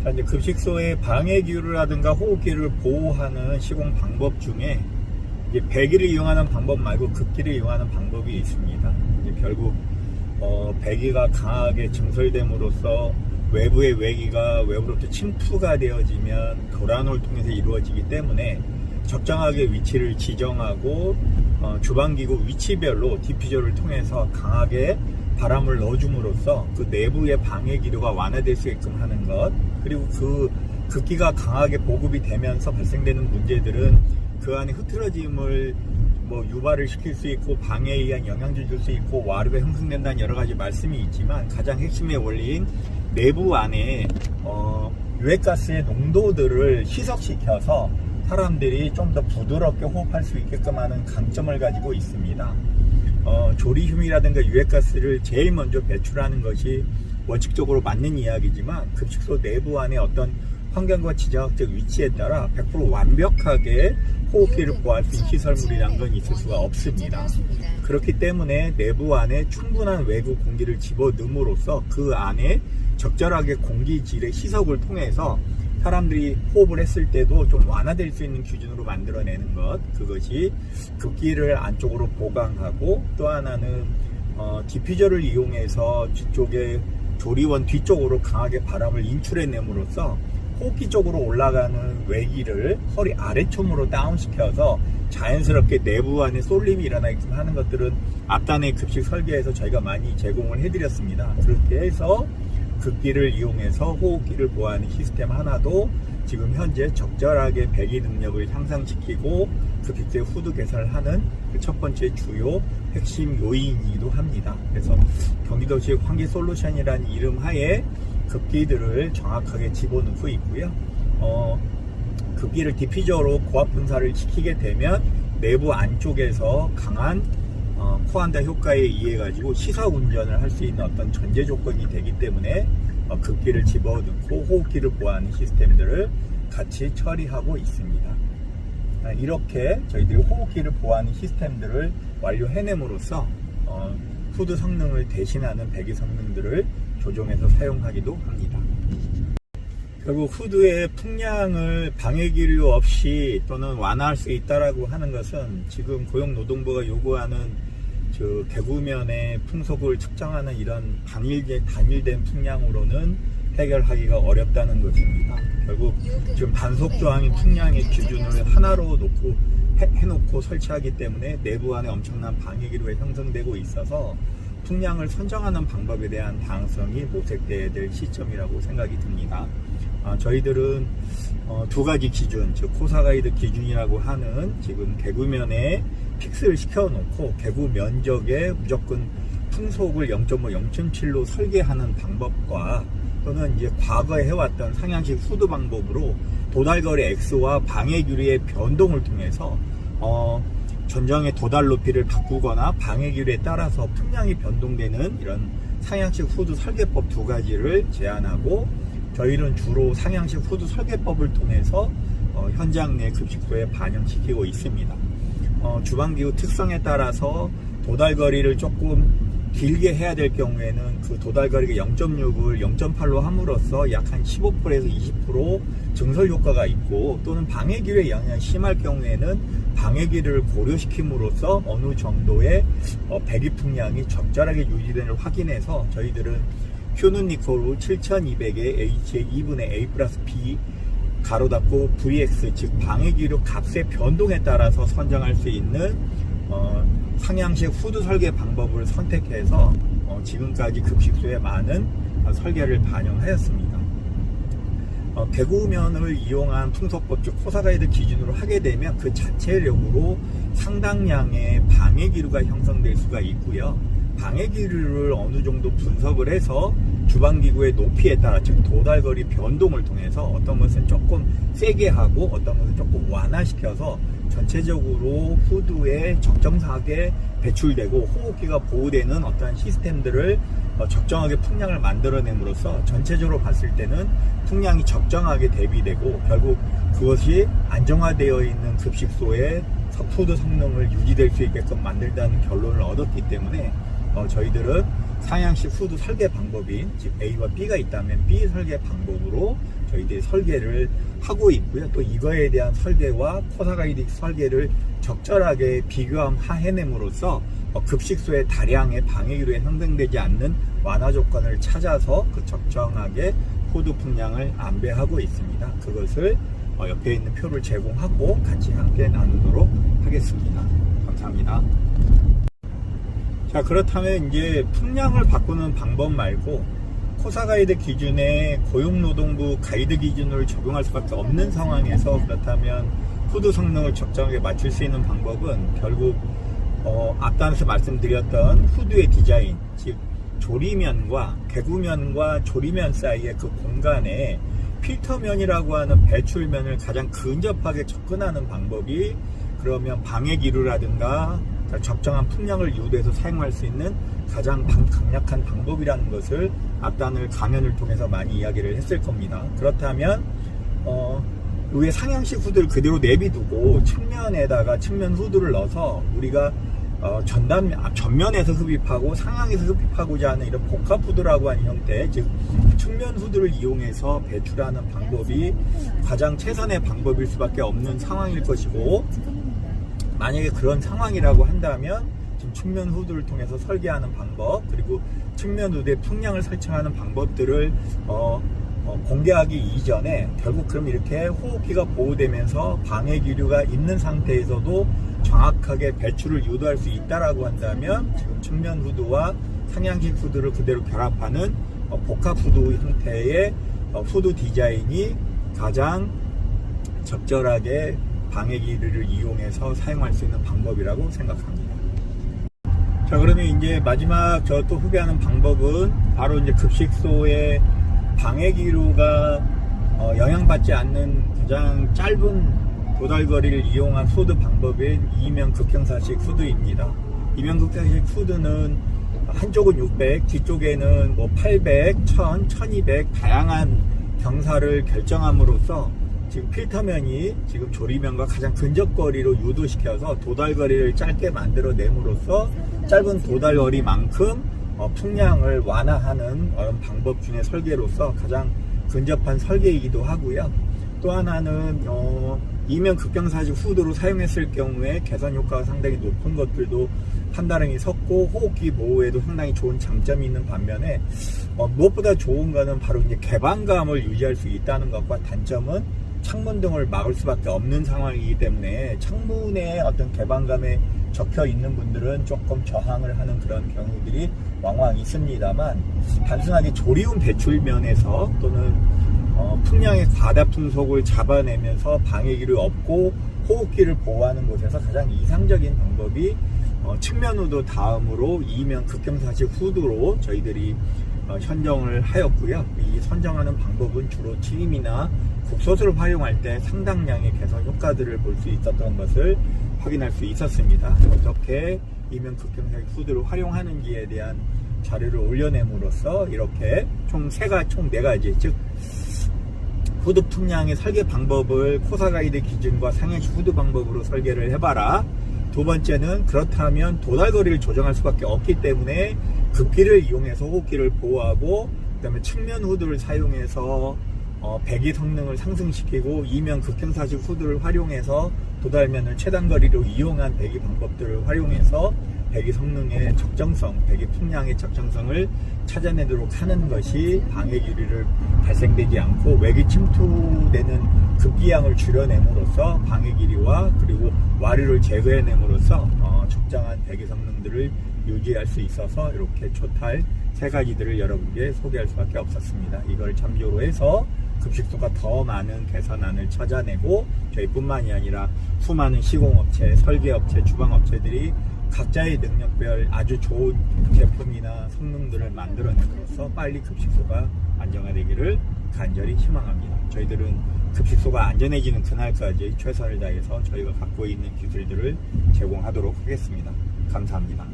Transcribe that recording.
자, 이제 급식소의 방해기류라든가 호흡기를 보호하는 시공 방법 중에 이제 배기를 이용하는 방법 말고 급기를 이용하는 방법이 있습니다. 이제 결국 배기가 강하게 증설됨으로써 외부의 외기가 외부로부터 침투가 되어지면 교란을 통해서 이루어지기 때문에 적정하게 위치를 지정하고 주방기구 위치별로 디퓨저를 통해서 강하게 바람을 넣어줌으로써 그 내부의 방해기류가 완화될 수 있게끔 하는 것, 그리고 그 급기가 강하게 보급이 되면서 발생되는 문제들은 그 안에 흐트러짐을 유발을 시킬 수 있고 방해에 의한 영향을 줄 수 있고 와류가 형성된다는 여러 가지 말씀이 있지만, 가장 핵심의 원리인 내부 안에 유해가스의 농도들을 희석시켜서 사람들이 좀 더 부드럽게 호흡할 수 있게끔 하는 강점을 가지고 있습니다. 조리휴미라든가 유해가스를 제일 먼저 배출하는 것이 원칙적으로 맞는 이야기지만, 급식소 내부 안에 어떤 환경과 지정학적 위치에 따라 100% 완벽하게 호흡기를 보호할 수 있는 시설물이란 건 있을 수가 없습니다. 그렇기 때문에 내부 안에 충분한 외부 공기를 집어넣음으로써 그 안에 적절하게 공기질의 희석을 통해서 사람들이 호흡을 했을 때도 좀 완화될 수 있는 기준으로 만들어내는 것, 그것이 급기를 안쪽으로 보강하고, 또 하나는 디퓨저를 이용해서 뒤쪽에 조리원 뒤쪽으로 강하게 바람을 인출해냄으로써 호흡기 쪽으로 올라가는 외기를 허리 아래쪽으로 다운시켜서 자연스럽게 내부 안에 쏠림이 일어나게끔 하는 것들은 앞단의 급식 설계에서 저희가 많이 제공을 해드렸습니다. 그렇게 해서 급기를 이용해서 호흡기를 보호하는 시스템 하나도 지금 현재 적절하게 배기 능력을 향상시키고 급식소의 후드 개선을 하는 그 첫 번째 주요 핵심 요인이기도 합니다. 그래서 경기도시 환기솔루션이라는 이름 하에 급기들을 정확하게 집어넣고 있고요. 급기를 디퓨저로 고압 분사를 시키게 되면 내부 안쪽에서 강한 코안다 효과에 의해 가지고 시석 운전을 할 수 있는 어떤 전제 조건이 되기 때문에 급기를 집어넣고 호흡기를 보호하는 시스템들을 같이 처리하고 있습니다. 이렇게 저희들이 호흡기를 보호하는 시스템들을 완료해냄으로써 후드 성능을 대신하는 배기 성능들을 조정해서 사용하기도 합니다. 결국 후드의 풍량을 방해기류 없이 또는 완화할 수 있다라고 하는 것은 지금 고용노동부가 요구하는 개구면의 풍속을 측정하는 이런 단일된 풍량으로는 해결하기가 어렵다는 것입니다. 결국 지금 단속 조항인 풍량의 기준을 하나로 해놓고 설치하기 때문에 내부 안에 엄청난 방해기류가 형성되고 있어서 풍량을 선정하는 방법에 대한 다양성이 모색돼야 될 시점이라고 생각이 듭니다. 저희들은 두 가지 기준, 즉 코사가이드 기준이라고 하는 지금 개구면에 픽스를 시켜놓고 개구 면적에 무조건 풍속을 0.5, 0.7로 설계하는 방법과, 또는 이제 과거에 해왔던 상향식 후드 방법으로 도달거리 X와 방해기류의 변동을 통해서 전정의 도달 높이를 바꾸거나 방해기류에 따라서 풍량이 변동되는 이런 상향식 후드 설계법 두 가지를 제안하고, 저희는 주로 상향식 후드 설계법을 통해서 현장 내 급식소에 반영시키고 있습니다. 주방기구 특성에 따라서 도달거리를 조금 길게 해야 될 경우에는 그 도달거리가 0.6을 0.8로 함으로써 약 한 15%에서 20% 증설 효과가 있고, 또는 방해기류의 영향이 심할 경우에는 방해기류를 고려시킴으로써 어느 정도의 배기 풍량이 적절하게 유지되는 걸 확인해서 저희들은 큐는 니콜로 7200의 H의 2분의 A 플러스 B 가로 닫고 VX, 즉 방해기류 값의 변동에 따라서 선정할 수 있는 상향식 후드 설계 방법을 선택해서 지금까지 급식소에 많은 설계를 반영하였습니다. 개구면을 이용한 풍속법, 즉 코사가이드 기준으로 하게 되면 그 자체력으로 상당량의 방해기류가 형성될 수가 있고요. 방해기류를 어느 정도 분석을 해서 주방기구의 높이에 따라, 즉 도달거리 변동을 통해서 어떤 것은 조금 세게 하고 어떤 것은 조금 완화시켜서 전체적으로 후드에 적정하게 배출되고 호흡기가 보호되는 어떠한 시스템들을 적정하게 풍량을 만들어냄으로써 전체적으로 봤을 때는 풍량이 적정하게 대비되고, 결국 그것이 안정화되어 있는 급식소의 후드 성능을 유지될 수 있게끔 만들다는 결론을 얻었기 때문에 저희들은 상향식 후드 설계 방법인 즉 A와 B가 있다면 B 설계 방법으로 저희들이 설계를 하고 있고요. 또 이거에 대한 설계와 코사가이드 설계를 적절하게 비교해냄으로써 급식소의 다량의 방해기류에 형성되지 않는 완화 조건을 찾아서 그 적정하게 후드 풍량을 안배하고 있습니다. 그것을 옆에 있는 표를 제공하고 같이 함께 나누도록 하겠습니다. 감사합니다. 자, 그렇다면 이제 풍량을 바꾸는 방법 말고 코사가이드 기준에 고용노동부 가이드 기준을 적용할 수밖에 없는 상황에서 그렇다면 후드 성능을 적정하게 맞출 수 있는 방법은 결국 앞단에서 말씀드렸던 후드의 디자인, 즉 조리면과 개구면과 조리면 사이의 그 공간에 필터면이라고 하는 배출면을 가장 근접하게 접근하는 방법이 그러면 방해기류라든가 적정한 풍량을 유도해서 사용할 수 있는 가장 강력한 방법이라는 것을 앞단을 강연을 통해서 많이 이야기를 했을 겁니다. 그렇다면 위에 상향식 후드를 그대로 내비두고 측면에다가 측면 후드를 넣어서 우리가 전면에서 흡입하고 상향에서 흡입하고자 하는 이런 복합 후드라고 하는 형태, 즉 측면 후드를 이용해서 배출하는 방법이 가장 최선의 방법일 수밖에 없는 상황일 것이고, 만약에 그런 상황이라고 한다면 지금 측면 후드를 통해서 설계하는 방법, 그리고 측면 후드의 풍량을 설정하는 방법들을 공개하기 이전에 결국 그럼 이렇게 호흡기가 보호되면서 방해기류가 있는 상태에서도 정확하게 배출을 유도할 수 있다라고 한다면 지금 측면 후드와 상향식 후드를 그대로 결합하는 복합 후드 형태의 후드 디자인이 가장 적절하게 방해기류를 이용해서 사용할 수 있는 방법이라고 생각합니다. 자, 그러면 이제 마지막 저 또 후배하는 방법은 바로 이제 급식소의 방해기류가 영향받지 않는 가장 짧은 도달거리를 이용한 후드 방법인 이면 극형사식 후드입니다. 이면 극형사식 후드는 한쪽은 600, 뒤쪽에는 800, 1000, 1200 다양한 경사를 결정함으로써 지금 필터면이 지금 조리면과 가장 근접거리로 유도시켜서 도달거리를 짧게 만들어냄으로써 짧은 도달거리만큼 풍량을 완화하는 방법 중에 설계로서 가장 근접한 설계이기도 하고요. 또 하나는 이면 극경사식 후드로 사용했을 경우에 개선 효과가 상당히 높은 것들도 판단이 섰고 호흡기 보호에도 상당히 좋은 장점이 있는 반면에 무엇보다 좋은 거는 바로 이제 개방감을 유지할 수 있다는 것과 단점은 창문 등을 막을 수밖에 없는 상황이기 때문에 창문에 어떤 개방감에 적혀 있는 분들은 조금 저항을 하는 그런 경우들이 왕왕 있습니다만, 단순하게 조리운 배출면에서 또는 풍량의 과다 풍속을 잡아내면서 방해기를 없고 호흡기를 보호하는 곳에서 가장 이상적인 방법이 측면 후드 다음으로 이면 극경사식 후드로 저희들이 선정을 하였고요. 이 선정하는 방법은 주로 트림이나 국소수를 활용할 때 상당량의 개선 효과들을 볼 수 있었던 것을 확인할 수 있었습니다. 어떻게 이면 극경사식 후드를 활용하는지에 대한 자료를 올려냄으로써 이렇게 총 4가지, 즉 후드 풍량의 설계 방법을 코사가이드 기준과 상향식 후드 방법으로 설계를 해봐라. 두 번째는 그렇다면 도달거리를 조정할 수밖에 없기 때문에 급기를 이용해서 호흡기를 보호하고, 그 다음에 측면 후드를 사용해서 배기 성능을 상승시키고 이면 극형사식 후드를 활용해서 도달면을 최단거리로 이용한 배기 방법들을 활용해서 배기 성능의 적정성, 배기 풍량의 적정성을 찾아내도록 하는 것이 방해기류를 발생되지 않고 외기 침투되는 급기량을 줄여냄으로써 방해기류와 그리고 와류를 제거해냄으로써 적정한 배기 성능들을 유지할 수 있어서 이렇게 초탈 3가지들을 여러분께 소개할 수밖에 없었습니다. 이걸 참조로 해서 급식소가 더 많은 개선안을 찾아내고 저희뿐만이 아니라 수많은 시공업체, 설계업체, 주방업체들이 각자의 능력별 아주 좋은 제품이나 성능들을 만들어내므로써 빨리 급식소가 안정화되기를 간절히 희망합니다. 저희들은 급식소가 안전해지는 그날까지 최선을 다해서 저희가 갖고 있는 기술들을 제공하도록 하겠습니다. 감사합니다.